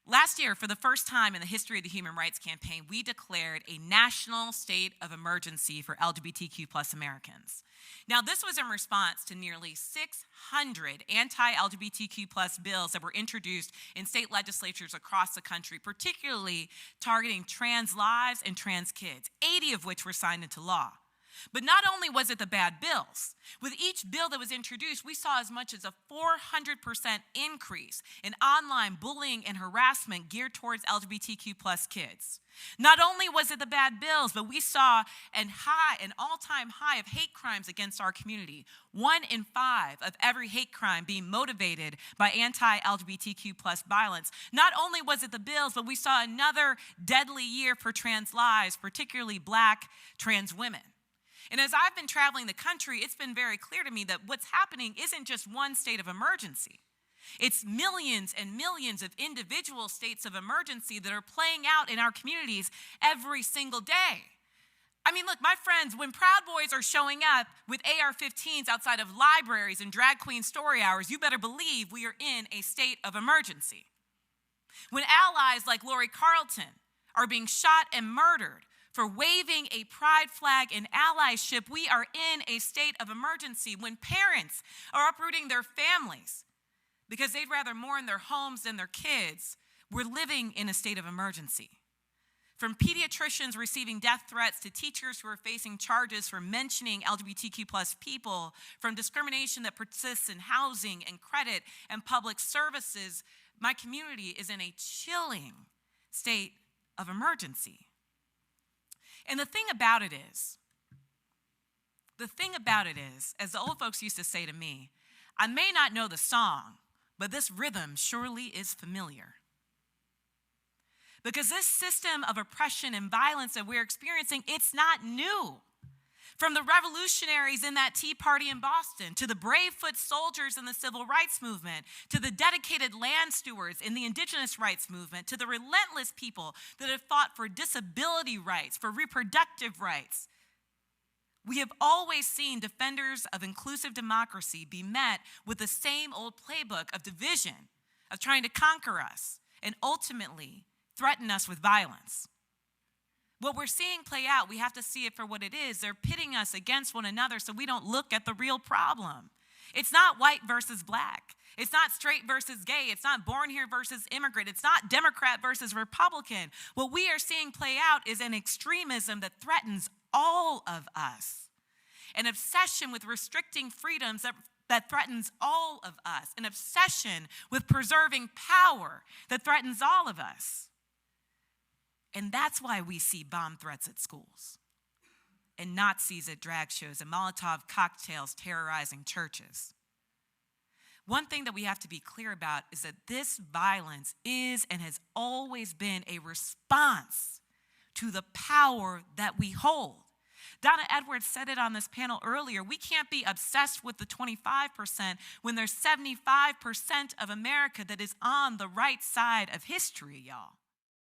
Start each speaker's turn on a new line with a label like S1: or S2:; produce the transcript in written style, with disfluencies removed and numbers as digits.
S1: Last year, for the first time in the history of the Human Rights Campaign, we declared a national state of emergency for LGBTQ plus Americans. Now, this was in response to nearly 600 anti-LGBTQ plus bills that were introduced in state legislatures across the country, particularly targeting trans lives and trans kids, 80 of which were signed into law. But not only was it the bad bills, with each bill that was introduced, we saw as much as a 400% increase in online bullying and harassment geared towards LGBTQ plus kids. Not only was it the bad bills, but we saw an all-time high of hate crimes against our community. 1 in 5 of every hate crime being motivated by anti-LGBTQ plus violence. Not only was it the bills, but we saw another deadly year for trans lives, particularly Black trans women. And as I've been traveling the country, it's been very clear to me that what's happening isn't just one state of emergency. It's millions and millions of individual states of emergency that are playing out in our communities every single day. I mean, look, my friends, when Proud Boys are showing up with AR-15s outside of libraries and drag queen story hours, you better believe we are in a state of emergency. When allies like Lori Carlton are being shot and murdered for waving a pride flag in allyship, we are in a state of emergency. When parents are uprooting their families because they'd rather mourn their homes than their kids, we're living in a state of emergency. From pediatricians receiving death threats to teachers who are facing charges for mentioning LGBTQ plus people, from discrimination that persists in housing and credit and public services, my community is in a chilling state of emergency. And the thing about it is, as the old folks used to say to me, I may not know the song, but this rhythm surely is familiar. Because this system of oppression and violence that we're experiencing, it's not new. From the revolutionaries in that Tea Party in Boston, to the brave foot soldiers in the civil rights movement, to the dedicated land stewards in the indigenous rights movement, to the relentless people that have fought for disability rights, for reproductive rights, we have always seen defenders of inclusive democracy be met with the same old playbook of division, of trying to conquer us, and ultimately threaten us with violence. What we're seeing play out, we have to see it for what it is. They're pitting us against one another so we don't look at the real problem. It's not white versus black. It's not straight versus gay. It's not born here versus immigrant. It's not Democrat versus Republican. What we are seeing play out is an extremism that threatens all of us. An obsession with restricting freedoms that threatens all of us. An obsession with preserving power that threatens all of us. And that's why we see bomb threats at schools and Nazis at drag shows and Molotov cocktails terrorizing churches. One thing that we have to be clear about is that this violence is and has always been a response to the power that we hold. Donna Edwards said it on this panel earlier. We can't be obsessed with the 25% when there's 75% of America that is on the right side of history, y'all.